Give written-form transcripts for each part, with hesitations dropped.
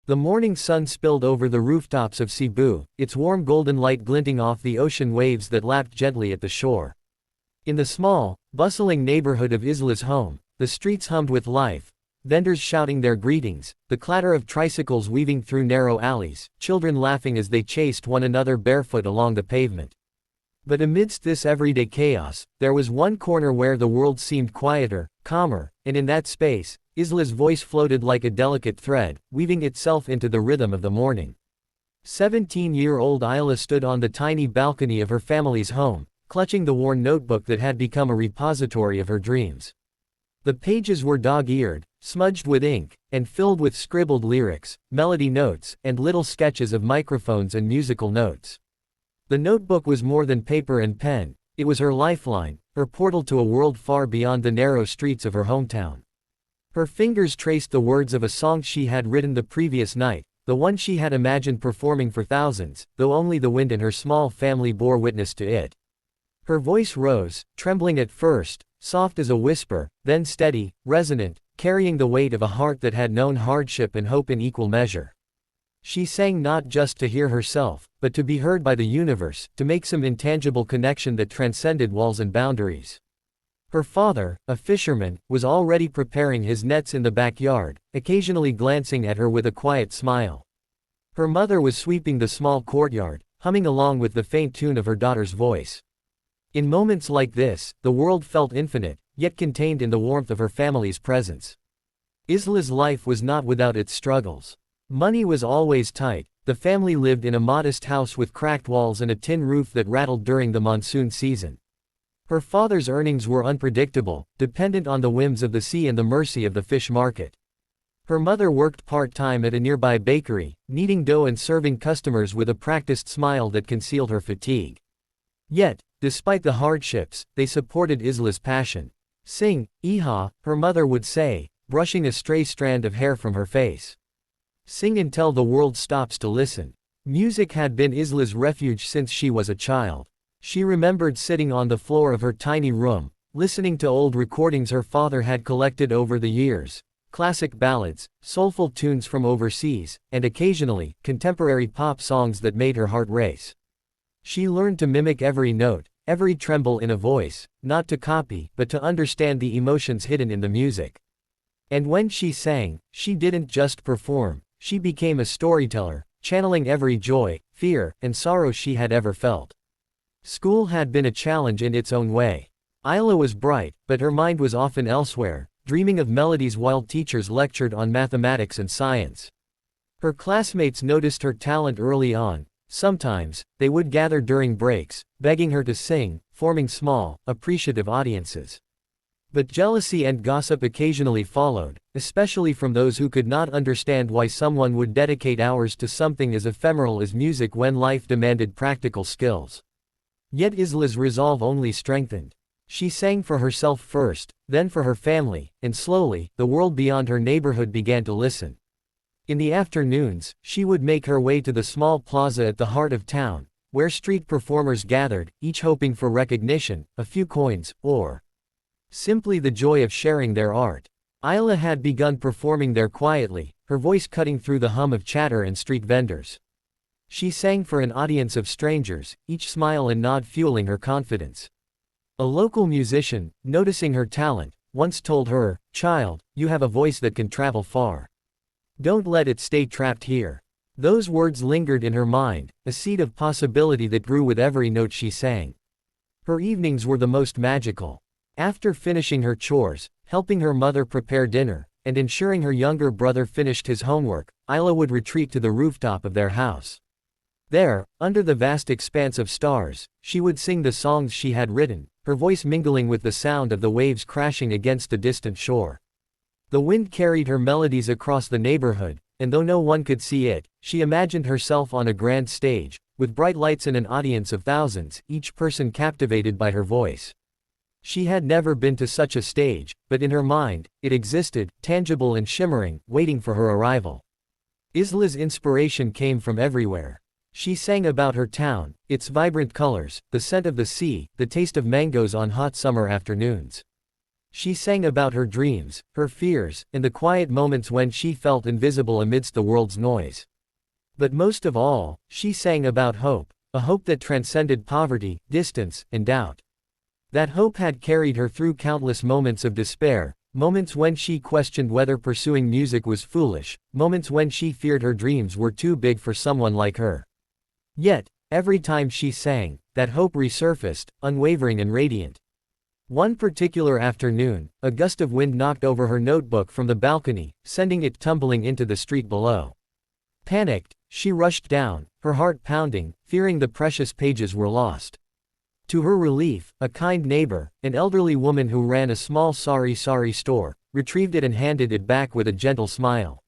The morning sun spilled over the rooftops of Cebu, its warm golden light glinting off the ocean waves that lapped gently at the shore. In the small, bustling neighborhood of Isla's home, the streets hummed with life, vendors shouting their greetings, the clatter of tricycles weaving through narrow alleys, children laughing as they chased one another barefoot along the pavement. But amidst this everyday chaos, there was one corner where the world seemed quieter, calmer, and in that space, Isla's voice floated like a delicate thread, weaving itself into the rhythm of the morning. 17-year-old Isla stood on the tiny balcony of her family's home, clutching the worn notebook that had become a repository of her dreams. The pages were dog-eared, smudged with ink, and filled with scribbled lyrics, melody notes, and little sketches of microphones and musical notes. The notebook was more than paper and pen, it was her lifeline, her portal to a world far beyond the narrow streets of her hometown. Her fingers traced the words of a song she had written the previous night, the one she had imagined performing for thousands, though only the wind in her small family bore witness to it. Her voice rose, trembling at first, soft as a whisper, then steady, resonant, carrying the weight of a heart that had known hardship and hope in equal measure. She sang not just to hear herself, but to be heard by the universe, to make some intangible connection that transcended walls and boundaries. Her father, a fisherman, was already preparing his nets in the backyard, occasionally glancing at her with a quiet smile. Her mother was sweeping the small courtyard, humming along with the faint tune of her daughter's voice. In moments like this, the world felt infinite, yet contained in the warmth of her family's presence. Isla's life was not without its struggles. Money was always tight, the family lived in a modest house with cracked walls and a tin roof that rattled during the monsoon season. Her father's earnings were unpredictable, dependent on the whims of the sea and the mercy of the fish market. Her mother worked part-time at a nearby bakery, kneading dough and serving customers with a practiced smile that concealed her fatigue. Yet, despite the hardships, they supported Isla's passion. "Sing, Iha," her mother would say, brushing a stray strand of hair from her face. "Sing until the world stops to listen." Music had been Isla's refuge since she was a child. She remembered sitting on the floor of her tiny room, listening to old recordings her father had collected over the years, classic ballads, soulful tunes from overseas, and occasionally, contemporary pop songs that made her heart race. She learned to mimic every note, every tremble in a voice, not to copy, but to understand the emotions hidden in the music. And when she sang, she didn't just perform, she became a storyteller, channeling every joy, fear, and sorrow she had ever felt. School had been a challenge in its own way. Isla was bright, but her mind was often elsewhere, dreaming of melodies while teachers lectured on mathematics and science. Her classmates noticed her talent early on. Sometimes, they would gather during breaks, begging her to sing, forming small, appreciative audiences. But jealousy and gossip occasionally followed, especially from those who could not understand why someone would dedicate hours to something as ephemeral as music when life demanded practical skills. Yet Isla's resolve only strengthened. She sang for herself first, then for her family, and slowly, the world beyond her neighborhood began to listen. In the afternoons, she would make her way to the small plaza at the heart of town, where street performers gathered, each hoping for recognition, a few coins, or simply the joy of sharing their art. Isla had begun performing there quietly, her voice cutting through the hum of chatter and street vendors. She sang for an audience of strangers, each smile and nod fueling her confidence. A local musician, noticing her talent, once told her, "Child, you have a voice that can travel far. Don't let it stay trapped here." Those words lingered in her mind, a seed of possibility that grew with every note she sang. Her evenings were the most magical. After finishing her chores, helping her mother prepare dinner, and ensuring her younger brother finished his homework, Isla would retreat to the rooftop of their house. There, under the vast expanse of stars, she would sing the songs she had written, her voice mingling with the sound of the waves crashing against the distant shore. The wind carried her melodies across the neighborhood, and though no one could see it, she imagined herself on a grand stage, with bright lights and an audience of thousands, each person captivated by her voice. She had never been to such a stage, but in her mind, it existed, tangible and shimmering, waiting for her arrival. Isla's inspiration came from everywhere. She sang about her town, its vibrant colors, the scent of the sea, the taste of mangoes on hot summer afternoons. She sang about her dreams, her fears, and the quiet moments when she felt invisible amidst the world's noise. But most of all, she sang about hope, a hope that transcended poverty, distance, and doubt. That hope had carried her through countless moments of despair, moments when she questioned whether pursuing music was foolish, moments when she feared her dreams were too big for someone like her. Yet, every time she sang, that hope resurfaced, unwavering and radiant. One particular afternoon, a gust of wind knocked over her notebook from the balcony, sending it tumbling into the street below. Panicked, she rushed down, her heart pounding, fearing the precious pages were lost. To her relief, a kind neighbor, an elderly woman who ran a small sorry store, retrieved it and handed it back with a gentle smile.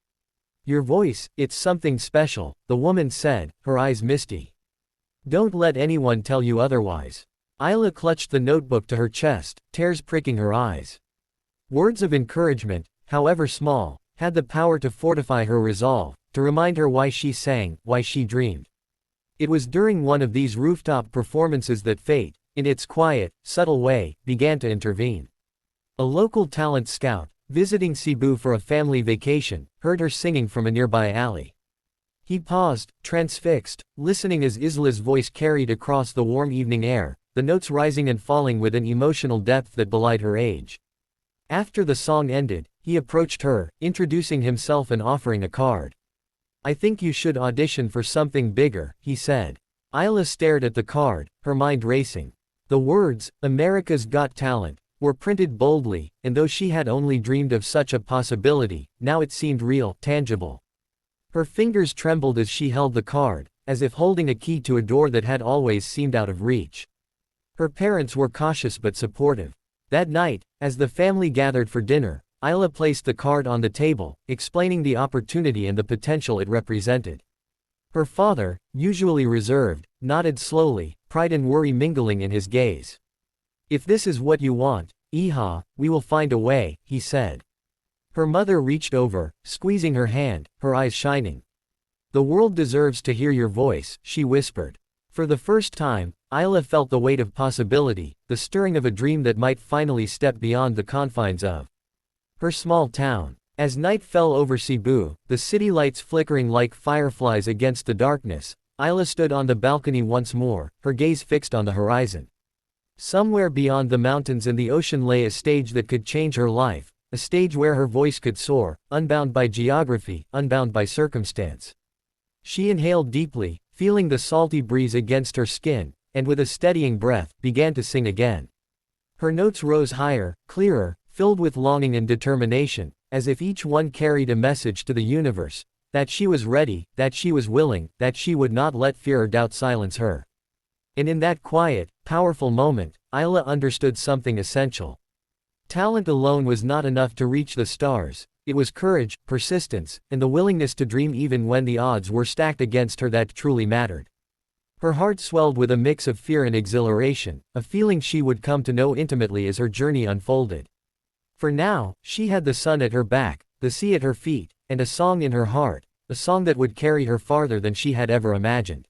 "Your voice, it's something special," the woman said, her eyes misty. "Don't let anyone tell you otherwise." Isla clutched the notebook to her chest, tears pricking her eyes. Words of encouragement, however small, had the power to fortify her resolve, to remind her why she sang, why she dreamed. It was during one of these rooftop performances that fate, in its quiet, subtle way, began to intervene. A local talent scout, visiting Cebu for a family vacation, heard her singing from a nearby alley. He paused, transfixed, listening as Isla's voice carried across the warm evening air, the notes rising and falling with an emotional depth that belied her age. After the song ended, he approached her, introducing himself and offering a card. "I think you should audition for something bigger," he said. Isla stared at the card, her mind racing. The words, "America's Got Talent," were printed boldly, and though she had only dreamed of such a possibility, now it seemed real, tangible. Her fingers trembled as she held the card, as if holding a key to a door that had always seemed out of reach. Her parents were cautious but supportive. That night, as the family gathered for dinner, Isla placed the card on the table, explaining the opportunity and the potential it represented. Her father, usually reserved, nodded slowly, pride and worry mingling in his gaze. "If this is what you want, Iha, we will find a way," he said. Her mother reached over, squeezing her hand, her eyes shining. "The world deserves to hear your voice," she whispered. For the first time, Isla felt the weight of possibility, the stirring of a dream that might finally step beyond the confines of her small town. As night fell over Cebu, the city lights flickering like fireflies against the darkness, Isla stood on the balcony once more, her gaze fixed on the horizon. Somewhere beyond the mountains and the ocean lay a stage that could change her life, a stage where her voice could soar, unbound by geography, unbound by circumstance. She inhaled deeply, feeling the salty breeze against her skin, and with a steadying breath, began to sing again. Her notes rose higher, clearer, filled with longing and determination, as if each one carried a message to the universe, that she was ready, that she was willing, that she would not let fear or doubt silence her. And in that quiet, powerful moment, Isla understood something essential. Talent alone was not enough to reach the stars, it was courage, persistence, and the willingness to dream even when the odds were stacked against her that truly mattered. Her heart swelled with a mix of fear and exhilaration, a feeling she would come to know intimately as her journey unfolded. For now, she had the sun at her back, the sea at her feet, and a song in her heart, a song that would carry her farther than she had ever imagined.